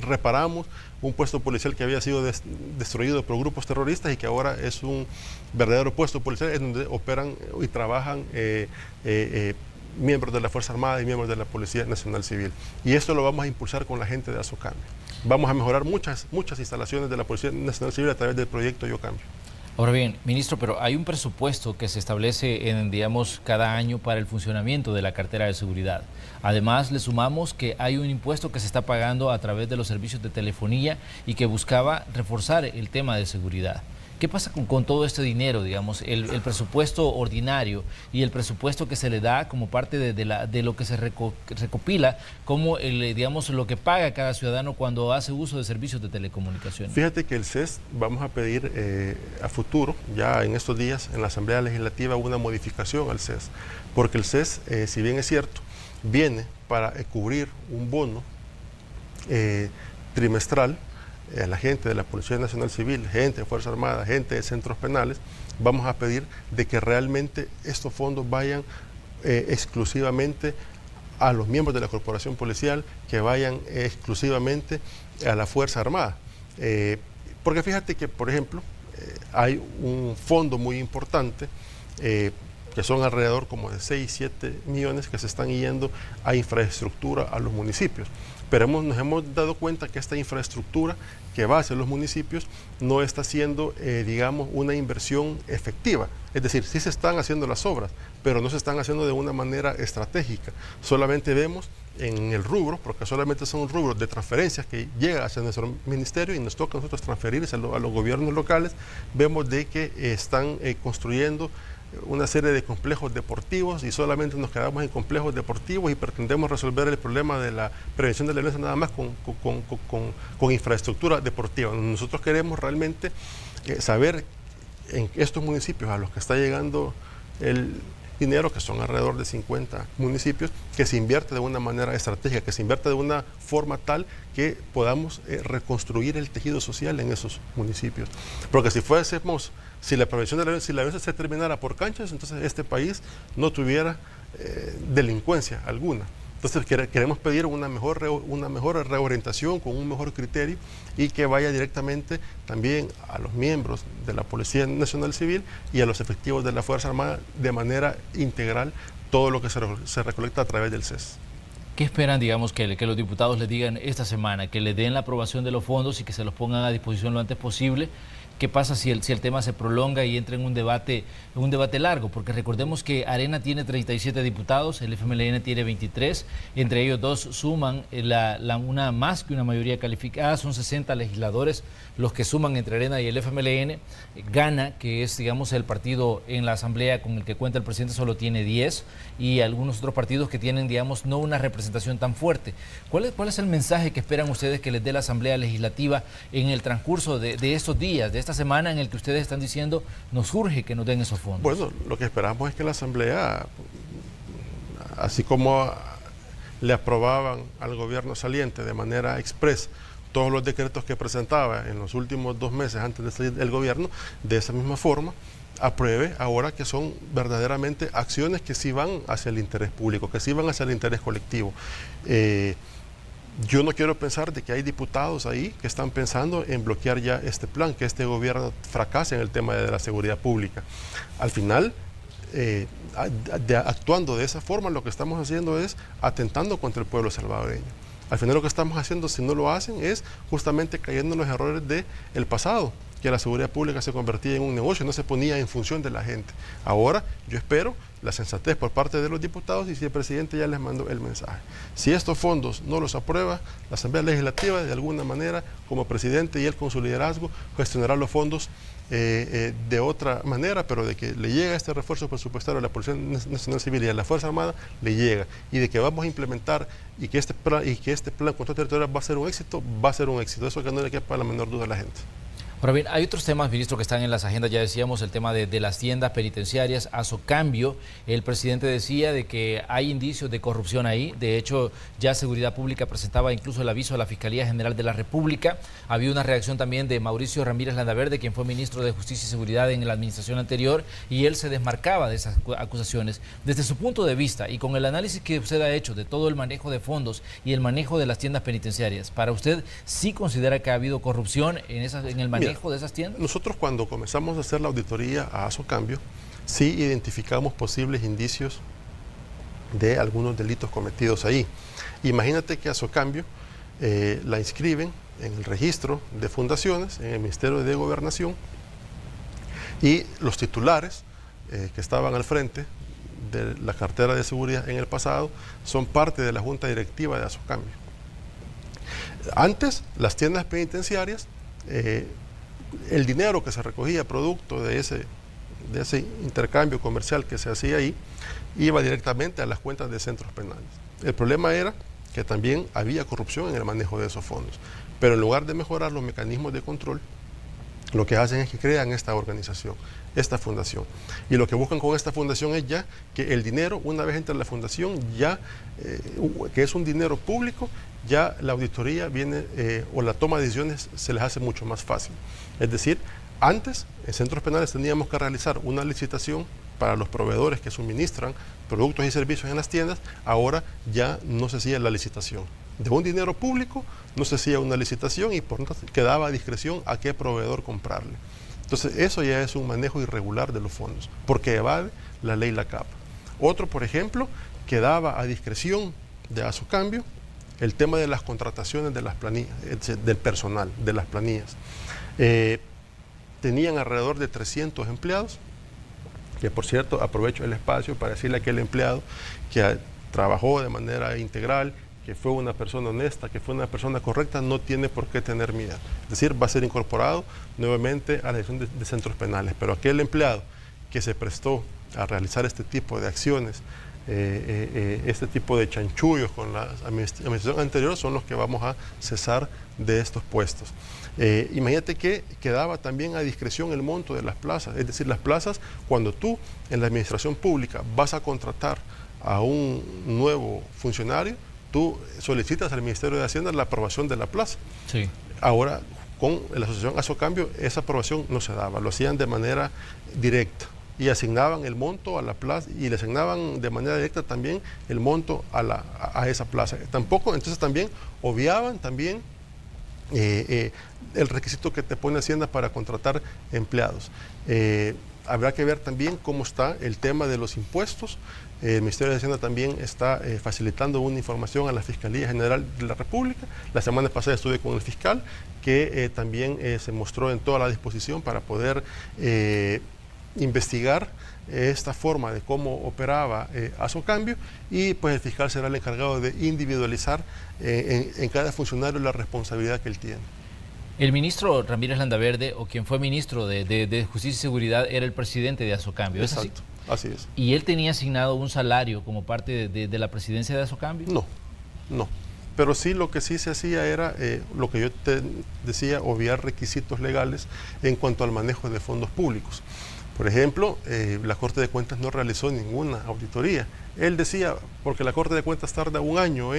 reparamos un puesto policial que había sido destruido por grupos terroristas y que ahora es un verdadero puesto policial en donde operan y trabajan miembros de la Fuerza Armada y miembros de la Policía Nacional Civil. Y esto lo vamos a impulsar con la gente de Azocambio. Vamos a mejorar muchas instalaciones de la Policía Nacional Civil a través del proyecto Yo Cambio. Ahora bien, ministro, pero hay un presupuesto que se establece cada año para el funcionamiento de la cartera de seguridad. Además, le sumamos que hay un impuesto que se está pagando a través de los servicios de telefonía y que buscaba reforzar el tema de seguridad. ¿Qué pasa con todo este dinero, digamos, el presupuesto ordinario y el presupuesto que se le da como parte de lo que se recopila como, digamos, lo que paga cada ciudadano cuando hace uso de servicios de telecomunicaciones? Fíjate que el CES, vamos a pedir a futuro, ya en estos días, en la Asamblea Legislativa, una modificación al CES, porque el CES, si bien es cierto, viene para cubrir un bono trimestral a la gente de la Policía Nacional Civil, gente de Fuerza Armada, gente de centros penales. Vamos a pedir de que realmente estos fondos vayan exclusivamente a los miembros de la corporación policial, que vayan exclusivamente a la Fuerza Armada. Porque fíjate que, por ejemplo, hay un fondo muy importante, que son alrededor como de 6, 7 millones que se están yendo a infraestructura a los municipios. Pero nos hemos dado cuenta que esta infraestructura que va hacia los municipios no está siendo, digamos, una inversión efectiva. Es decir, sí se están haciendo las obras, pero no se están haciendo de una manera estratégica. Solamente vemos en el rubro, porque solamente son rubros de transferencias que llegan hacia nuestro ministerio y nos toca a nosotros transferirse a los gobiernos locales, vemos de que están construyendo una serie de complejos deportivos y solamente nos quedamos en complejos deportivos y pretendemos resolver el problema de la prevención de la violencia nada más con infraestructura deportiva. Nosotros queremos realmente saber en estos municipios a los que está llegando el dinero, que son alrededor de 50 municipios, que se invierte de una manera estratégica, que se invierte de una forma tal que podamos reconstruir el tejido social en esos municipios. Porque si la prevención de la violencia se terminara por canchas, entonces este país no tuviera delincuencia alguna. Entonces queremos pedir una mejor reorientación con un mejor criterio y que vaya directamente también a los miembros de la Policía Nacional Civil y a los efectivos de la Fuerza Armada de manera integral todo lo que se recolecta a través del CES. ¿Qué esperan, digamos, que los diputados le digan esta semana? Que le den la aprobación de los fondos y que se los pongan a disposición lo antes posible. ¿Qué pasa si el tema se prolonga y entra en un debate largo? Porque recordemos que Arena tiene 37 diputados, el FMLN tiene 23, entre ellos dos suman una más que una mayoría calificada, son 60 legisladores los que suman entre Arena y el FMLN. Gana, que es, digamos, el partido en la asamblea con el que cuenta el presidente, solo tiene 10, y algunos otros partidos que tienen, digamos, no una representación tan fuerte. ¿Cuál es el mensaje que esperan ustedes que les dé la Asamblea Legislativa en el transcurso de estos días, de esta semana en el que ustedes están diciendo nos urge que nos den esos fondos? Bueno, lo que esperamos es que la Asamblea, así como le aprobaban al gobierno saliente de manera expresa todos los decretos que presentaba en los últimos 2 meses antes de salir del gobierno, de esa misma forma apruebe ahora que son verdaderamente acciones que sí van hacia el interés público, que sí van hacia el interés colectivo. Yo no quiero pensar de que hay diputados ahí que están pensando en bloquear ya este plan, que este gobierno fracase en el tema de la seguridad pública. Al final, actuando de esa forma, lo que estamos haciendo es atentando contra el pueblo salvadoreño. Al final lo que estamos haciendo, si no lo hacen, es justamente cayendo en los errores del pasado, que la seguridad pública se convertía en un negocio, no se ponía en función de la gente. Ahora, yo espero la sensatez por parte de los diputados y si el presidente ya les mandó el mensaje. Si estos fondos no los aprueba, la Asamblea Legislativa, de alguna manera, como presidente y él con su liderazgo, gestionará los fondos de otra manera, pero de que le llega este refuerzo presupuestario a la Policía Nacional Civil y a la Fuerza Armada, le llega. Y de que vamos a implementar y que este plan control territorial va a ser un éxito, va a ser un éxito. Eso que no le quepa la menor duda a la gente. Ahora bien, hay otros temas, ministro, que están en las agendas, ya decíamos, el tema de las tiendas penitenciarias. A Socambio, el presidente decía de que hay indicios de corrupción ahí. De hecho, ya Seguridad Pública presentaba incluso el aviso a la Fiscalía General de la República. Había una reacción también de Mauricio Ramírez Landaverde, quien fue ministro de Justicia y Seguridad en la administración anterior, y él se desmarcaba de esas acusaciones. Desde su punto de vista y con el análisis que usted ha hecho de todo el manejo de fondos y el manejo de las tiendas penitenciarias, ¿para usted sí considera que ha habido corrupción en el manejo de esas tiendas? Nosotros cuando comenzamos a hacer la auditoría a Socambio, sí identificamos posibles indicios de algunos delitos cometidos ahí. Imagínate que a Socambio la inscriben en el registro de fundaciones, en el Ministerio de Gobernación, y los titulares que estaban al frente de la cartera de seguridad en el pasado son parte de la junta directiva de Asocambio. Antes, las tiendas penitenciarias el dinero que se recogía producto de ese intercambio comercial que se hacía ahí, iba directamente a las cuentas de centros penales. El problema era que también había corrupción en el manejo de esos fondos, pero en lugar de mejorar los mecanismos de control, lo que hacen es que crean esta organización, esta fundación. Y lo que buscan con esta fundación es ya que el dinero, una vez entra en la fundación, ya que es un dinero público, ya la auditoría viene o la toma de decisiones se les hace mucho más fácil. Es decir, antes en centros penales teníamos que realizar una licitación para los proveedores que suministran productos y servicios en las tiendas, ahora ya no se hacía la licitación. De un dinero público no se hacía una licitación y por tanto quedaba a discreción a qué proveedor comprarle. Entonces eso ya es un manejo irregular de los fondos, porque evade la ley LACAP. Otro, por ejemplo, quedaba a discreción de Asocambio el tema de las contrataciones de las planillas, del personal, de las planillas. Tenían alrededor de 300 empleados, que por cierto aprovecho el espacio para decirle a aquel empleado que trabajó de manera integral, que fue una persona honesta, que fue una persona correcta, no tiene por qué tener miedo. Es decir, va a ser incorporado nuevamente a la dirección de centros penales. Pero aquel empleado que se prestó a realizar este tipo de acciones, este tipo de chanchullos con la administración anterior, son los que vamos a cesar de estos puestos. Imagínate que quedaba también a discreción el monto de las plazas. Es decir, las plazas, cuando tú en la administración pública vas a contratar a un nuevo funcionario, tú solicitas al Ministerio de Hacienda la aprobación de la plaza. Sí. Ahora, con la asociación Asocambio, esa aprobación no se daba, lo hacían de manera directa y asignaban el monto a la plaza y le asignaban de manera directa también el monto a esa plaza. Tampoco, entonces también obviaban también el requisito que te pone Hacienda para contratar empleados. Habrá que ver también cómo está el tema de los impuestos. El Ministerio de Hacienda también está facilitando una información a la Fiscalía General de la República. La semana pasada estuve con el fiscal, que también se mostró en toda la disposición para poder investigar esta forma de cómo operaba Asocambio, y pues el fiscal será el encargado de individualizar en cada funcionario la responsabilidad que él tiene. El ministro Ramírez Landaverde, o quien fue ministro de Justicia y Seguridad, era el presidente de Asocambio. ¿Es así? Así es. ¿Y él tenía asignado un salario como parte de la presidencia de Asocambio? No, no. Pero sí, lo que sí se hacía era, lo que yo te decía, obviar requisitos legales en cuanto al manejo de fondos públicos. Por ejemplo, la Corte de Cuentas no realizó ninguna auditoría. Él decía, porque la Corte de Cuentas tarda un año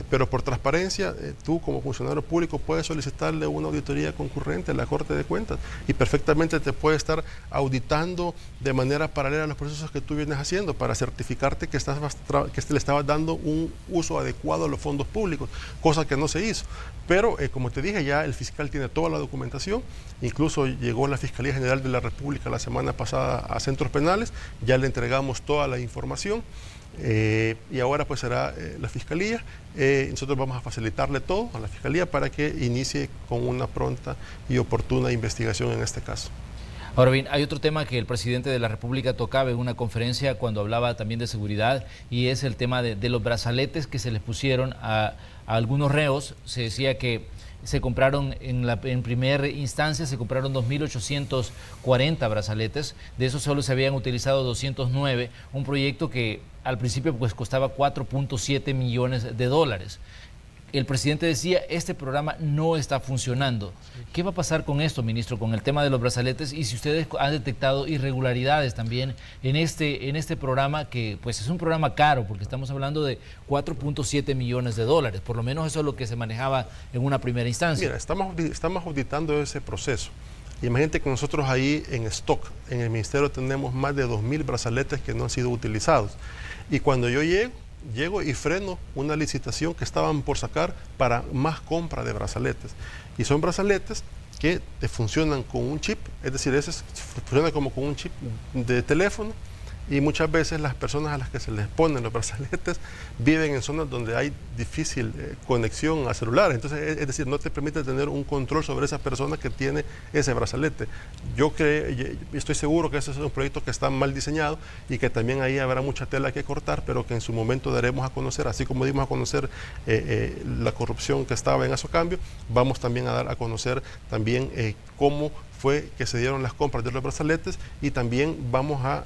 pero por transparencia, tú como funcionario público puedes solicitarle una auditoría concurrente a la Corte de Cuentas y perfectamente te puede estar auditando de manera paralela a los procesos que tú vienes haciendo para certificarte que le estabas dando un uso adecuado a los fondos públicos, cosa que no se hizo. Pero, como te dije, ya el fiscal tiene toda la documentación, incluso llegó la Fiscalía General de la República la semana pasada a centros penales, ya le entregamos toda la información. Y ahora pues será la Fiscalía. Nosotros vamos a facilitarle todo a la Fiscalía para que inicie con una pronta y oportuna investigación en este caso. Ahora bien, hay otro tema que el presidente de la República tocaba en una conferencia cuando hablaba también de seguridad, y es el tema de los brazaletes que se les pusieron a algunos reos. Se decía que se compraron en primera instancia, se compraron 2.840 brazaletes, de esos solo se habían utilizado 209, un proyecto que al principio pues costaba 4.7 millones de dólares. El presidente decía, este programa no está funcionando. ¿Qué va a pasar con esto, ministro, con el tema de los brazaletes? Y si ustedes han detectado irregularidades también en este programa, que pues es un programa caro, porque estamos hablando de 4.7 millones de dólares. Por lo menos eso es lo que se manejaba en una primera instancia. Mira, estamos auditando ese proceso. Imagínate que nosotros ahí en stock, en el ministerio, tenemos más de 2.000 brazaletes que no han sido utilizados. Y cuando yo llego y freno una licitación que estaban por sacar para más compra de brazaletes. Y son brazaletes que te funcionan con un chip, es decir, funciona como con un chip de teléfono, y muchas veces las personas a las que se les ponen los brazaletes viven en zonas donde hay difícil conexión a celulares. Entonces, es decir, no te permite tener un control sobre esa persona que tiene ese brazalete. Yo estoy seguro que ese es un proyecto que está mal diseñado y que también ahí habrá mucha tela que cortar, pero que en su momento daremos a conocer, así como dimos a conocer la corrupción que estaba en Azocambio, vamos también a dar a conocer también cómo fue que se dieron las compras de los brazaletes, y también vamos a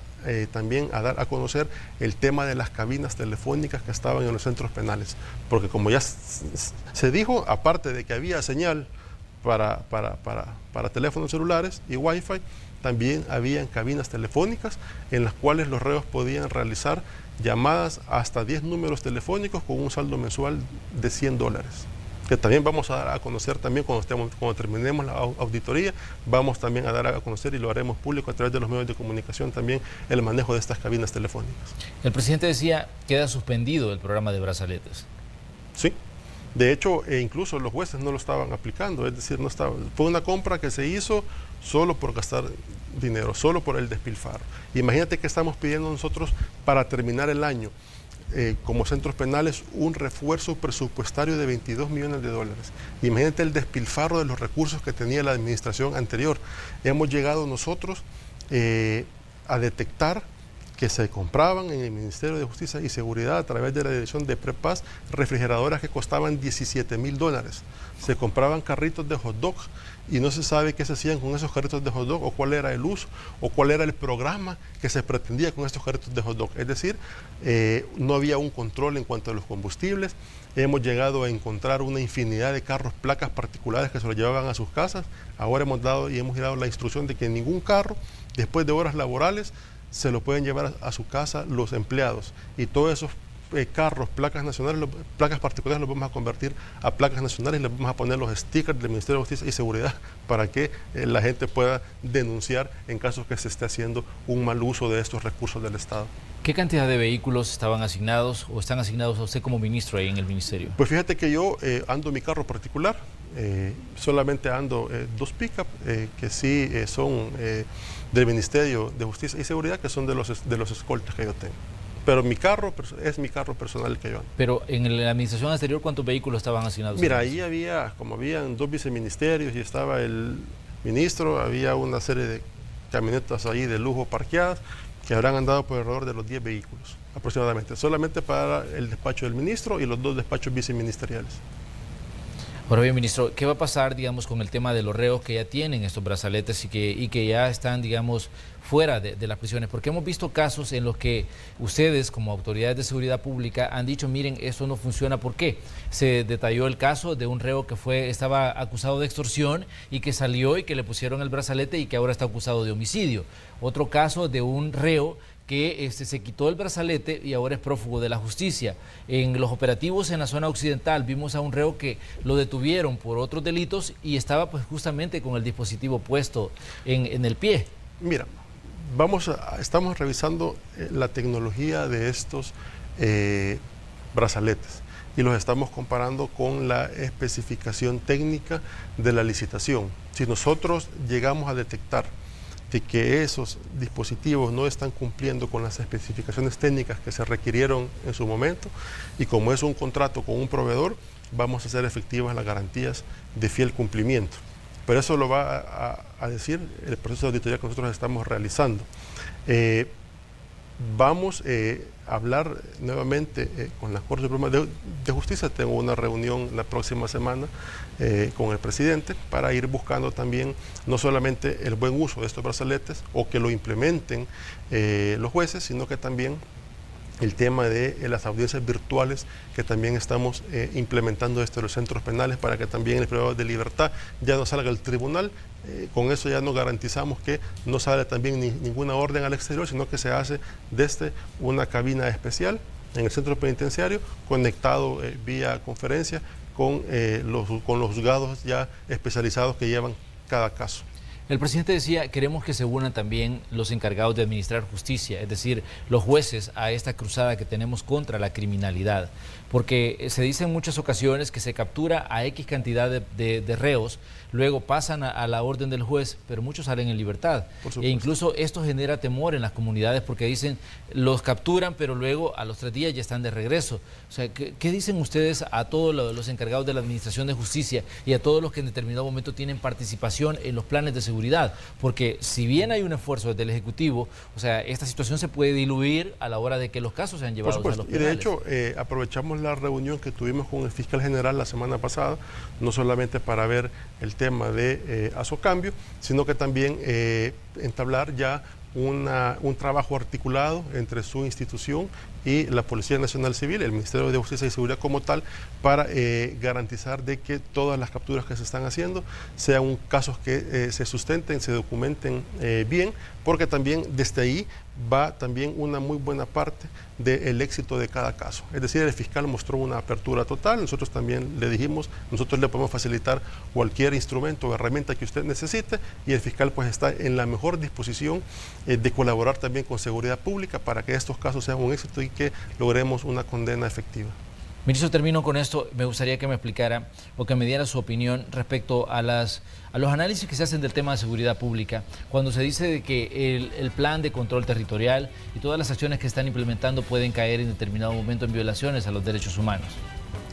dar a conocer el tema de las cabinas telefónicas que estaban en los centros penales, porque como ya se dijo, aparte de que había señal para teléfonos celulares y wifi, también habían cabinas telefónicas en las cuales los reos podían realizar llamadas hasta 10 números telefónicos con un saldo mensual de $100, que también vamos a dar a conocer también cuando terminemos la auditoría. Vamos también a dar a conocer, y lo haremos público a través de los medios de comunicación, también el manejo de estas cabinas telefónicas. El presidente decía, queda suspendido el programa de brazaletes. Sí, de hecho, incluso los jueces no lo estaban aplicando, es decir, fue una compra que se hizo solo por gastar dinero, solo por el despilfarro. Imagínate que estamos pidiendo nosotros para terminar el año, como centros penales, un refuerzo presupuestario de $22 millones. Imagínate el despilfarro de los recursos que tenía la administración anterior. Hemos llegado nosotros a detectar que se compraban en el Ministerio de Justicia y Seguridad, a través de la Dirección de Prepaz, refrigeradoras que costaban $17,000. Se compraban carritos de hot dog y no se sabe qué se hacían con esos carritos de hot dog, o cuál era el uso, o cuál era el programa que se pretendía con estos carritos de hot dog. Es decir, no había un control en cuanto a los combustibles. Hemos llegado a encontrar una infinidad de carros, placas particulares que se los llevaban a sus casas. Ahora hemos dado la instrucción de que ningún carro, después de horas laborales, se lo pueden llevar a su casa los empleados, y todos esos carros, placas nacionales, placas particulares, los vamos a convertir a placas nacionales, y les vamos a poner los stickers del Ministerio de Justicia y Seguridad para que la gente pueda denunciar en caso que se esté haciendo un mal uso de estos recursos del Estado. ¿Qué cantidad de vehículos estaban asignados o están asignados a usted como ministro ahí en el ministerio? Pues fíjate que yo ando mi carro particular, solamente ando 2 pick-up que sí son del Ministerio de Justicia y Seguridad, que son de los escoltas que yo tengo. Pero mi carro es mi carro personal que yo ando. Pero en la administración anterior, ¿cuántos vehículos estaban asignados? Mira, ahí habían 2 viceministerios y estaba el ministro, había una serie de camionetas ahí de lujo parqueadas que habrán andado por alrededor de los 10 vehículos aproximadamente, solamente para el despacho del ministro y los 2 despachos viceministeriales. Ahora bien, ministro, ¿qué va a pasar, digamos, con el tema de los reos que ya tienen estos brazaletes y que ya están, digamos, fuera de las prisiones? Porque hemos visto casos en los que ustedes, como autoridades de seguridad pública, han dicho, miren, esto no funciona. ¿Por qué? Se detalló el caso de un reo que estaba acusado de extorsión y que salió y que le pusieron el brazalete y que ahora está acusado de homicidio. Otro caso de un reo que se quitó el brazalete y ahora es prófugo de la justicia. En los operativos en la zona occidental vimos a un reo que lo detuvieron por otros delitos y estaba pues justamente con el dispositivo puesto en el pie. Mira, estamos revisando la tecnología de estos brazaletes y los estamos comparando con la especificación técnica de la licitación. Si nosotros llegamos a detectar de que esos dispositivos no están cumpliendo con las especificaciones técnicas que se requirieron en su momento, y como es un contrato con un proveedor, vamos a hacer efectivas las garantías de fiel cumplimiento. Pero eso lo va a decir el proceso de auditoría que nosotros estamos realizando. Vamos a hablar nuevamente con la Corte Suprema de Justicia. Tengo una reunión la próxima semana con el presidente para ir buscando también no solamente el buen uso de estos brazaletes o que lo implementen los jueces, sino que también el tema de las audiencias virtuales que también estamos implementando desde los centros penales para que también el privado de libertad ya no salga al tribunal. Con eso ya nos garantizamos que no sale también ninguna orden al exterior, sino que se hace desde una cabina especial en el centro penitenciario, conectado vía conferencia con los juzgados ya especializados que llevan cada caso. El presidente decía, queremos que se unan también los encargados de administrar justicia, es decir, los jueces a esta cruzada que tenemos contra la criminalidad, porque se dice en muchas ocasiones que se captura a X cantidad de reos, luego pasan a la orden del juez, pero muchos salen en libertad. E incluso esto genera temor en las comunidades porque dicen, los capturan, pero luego a los 3 días ya están de regreso. O sea, ¿qué dicen ustedes a todos los encargados de la administración de justicia y a todos los que en determinado momento tienen participación en los planes de seguridad? Porque si bien hay un esfuerzo desde el Ejecutivo, o sea, esta situación se puede diluir a la hora de que los casos sean llevados a los penales. Y de hecho, aprovechamos la reunión que tuvimos con el fiscal general la semana pasada, no solamente para ver el tema de Azocambio, sino que también entablar ya un trabajo articulado entre su institución y la Policía Nacional Civil, el Ministerio de Justicia y Seguridad como tal, para garantizar de que todas las capturas que se están haciendo sean casos que se sustenten, se documenten bien, porque también desde ahí va también una muy buena parte del éxito de cada caso. Es decir, el fiscal mostró una apertura total, nosotros también le dijimos, nosotros le podemos facilitar cualquier instrumento o herramienta que usted necesite y el fiscal pues está en la mejor disposición de colaborar también con Seguridad Pública para que estos casos sean un éxito y que logremos una condena efectiva. Ministro, termino con esto. Me gustaría que me explicara o que me diera su opinión respecto a los análisis que se hacen del tema de seguridad pública, cuando se dice de que el plan de control territorial y todas las acciones que están implementando pueden caer en determinado momento en violaciones a los derechos humanos.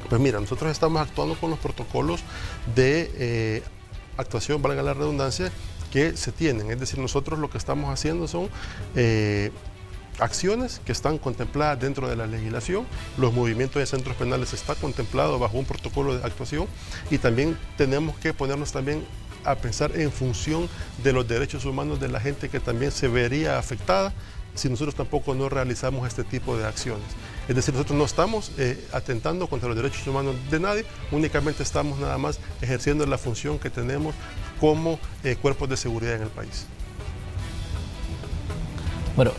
Pues mira, nosotros estamos actuando con los protocolos de actuación, valga la redundancia, que se tienen. Es decir, nosotros lo que estamos haciendo son acciones que están contempladas dentro de la legislación, los movimientos de centros penales está contemplado bajo un protocolo de actuación y también tenemos que ponernos también a pensar en función de los derechos humanos de la gente que también se vería afectada si nosotros tampoco no realizamos este tipo de acciones. Es decir, nosotros no estamos atentando contra los derechos humanos de nadie, únicamente estamos nada más ejerciendo la función que tenemos como cuerpos de seguridad en el país. Bueno,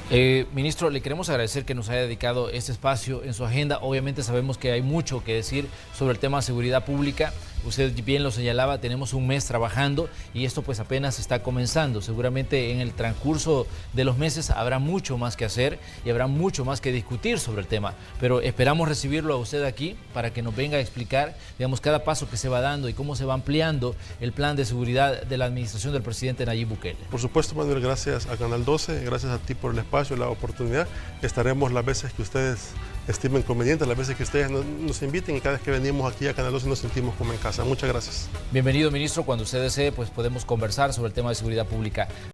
ministro, le queremos agradecer que nos haya dedicado este espacio en su agenda. Obviamente sabemos que hay mucho que decir sobre el tema de seguridad pública. Usted bien lo señalaba, tenemos un mes trabajando y esto pues apenas está comenzando. Seguramente en el transcurso de los meses habrá mucho más que hacer y habrá mucho más que discutir sobre el tema. Pero esperamos recibirlo a usted aquí para que nos venga a explicar, digamos, cada paso que se va dando y cómo se va ampliando el plan de seguridad de la administración del presidente Nayib Bukele. Por supuesto, Manuel, gracias a Canal 12, gracias a ti por el espacio, la oportunidad. Estaremos las veces que ustedes estimen convenientes, las veces que ustedes nos inviten y cada vez que venimos aquí a Canal 12 nos sentimos como en casa. Muchas gracias. Bienvenido, ministro. Cuando usted desee, pues podemos conversar sobre el tema de seguridad pública.